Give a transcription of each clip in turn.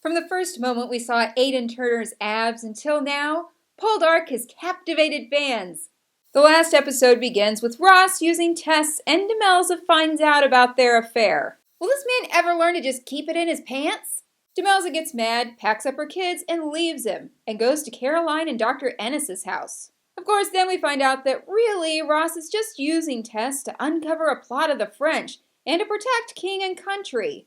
From the first moment we saw Aidan Turner's abs until now, Poldark has captivated fans. The last episode begins with Ross using Tess, and Demelza finds out about their affair. Will this man ever learn to just keep it in his pants? Demelza gets mad, packs up her kids, and leaves him, and goes to Caroline and Dr. Ennis's house. Of course, then we find out that really Ross is just using Tess to uncover a plot of the French and to protect king and country.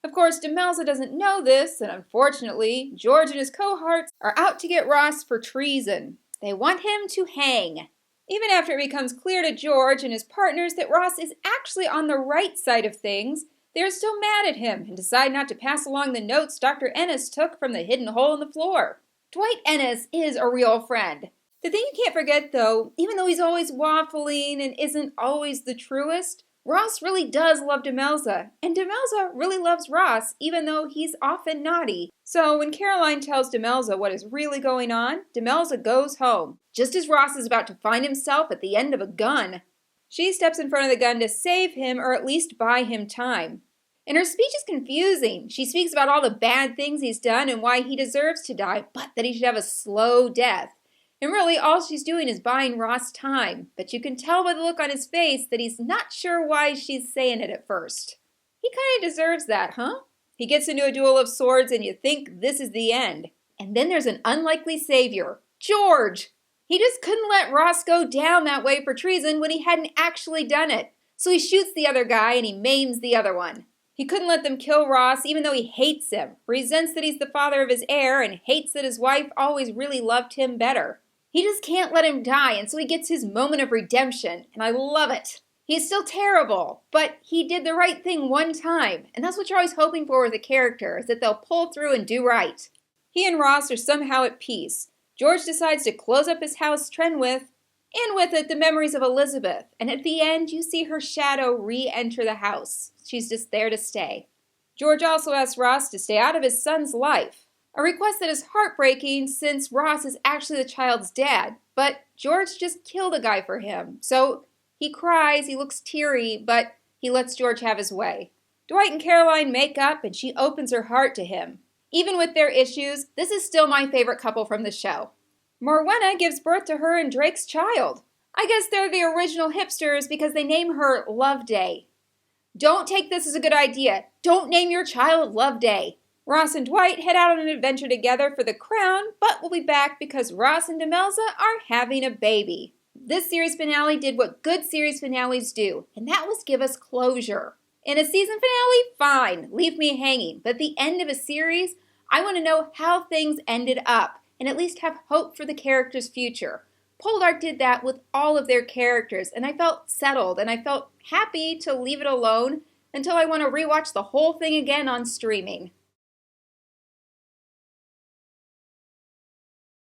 Of course, Demelza doesn't know this, and unfortunately, George and his cohorts are out to get Ross for treason. They want him to hang. Even after it becomes clear to George and his partners that Ross is actually on the right side of things, they are still mad at him and decide not to pass along the notes Dr. Ennis took from the hidden hole in the floor. Dwight Ennis is a real friend. The thing you can't forget, though, even though he's always waffling and isn't always the truest, Ross really does love Demelza, and Demelza really loves Ross, even though he's often naughty. So when Caroline tells Demelza what is really going on, Demelza goes home, just as Ross is about to find himself at the end of a gun. She steps in front of the gun to save him, or at least buy him time. And her speech is confusing. She speaks about all the bad things he's done and why he deserves to die, but that he should have a slow death. And really, all she's doing is buying Ross time, but you can tell by the look on his face that he's not sure why she's saying it at first. He kind of deserves that, huh? He gets into a duel of swords and you think this is the end. And then there's an unlikely savior, George. He just couldn't let Ross go down that way for treason when he hadn't actually done it. So he shoots the other guy and he maims the other one. He couldn't let them kill Ross even though he hates him, resents that he's the father of his heir, and hates that his wife always really loved him better. He just can't let him die, and so he gets his moment of redemption, and I love it. He's still terrible, but he did the right thing one time, and that's what you're always hoping for with a character, is that they'll pull through and do right. He and Ross are somehow at peace. George decides to close up his house Trenwith, and with it the memories of Elizabeth, and at the end you see her shadow re-enter the house. She's just there to stay. George also asks Ross to stay out of his son's life. A request that is heartbreaking since Ross is actually the child's dad, but George just killed a guy for him. So he cries, he looks teary, but he lets George have his way. Dwight and Caroline make up and she opens her heart to him. Even with their issues, this is still my favorite couple from the show. Morwenna gives birth to her and Drake's child. I guess they're the original hipsters because they name her Loveday. Don't take this as a good idea. Don't name your child Loveday. Ross and Dwight head out on an adventure together for the crown, but we'll be back because Ross and Demelza are having a baby. This series finale did what good series finales do, and that was give us closure. In a season finale, fine, leave me hanging, but at the end of a series, I want to know how things ended up, and at least have hope for the characters' future. Poldark did that with all of their characters, and I felt settled, and I felt happy to leave it alone until I want to rewatch the whole thing again on streaming.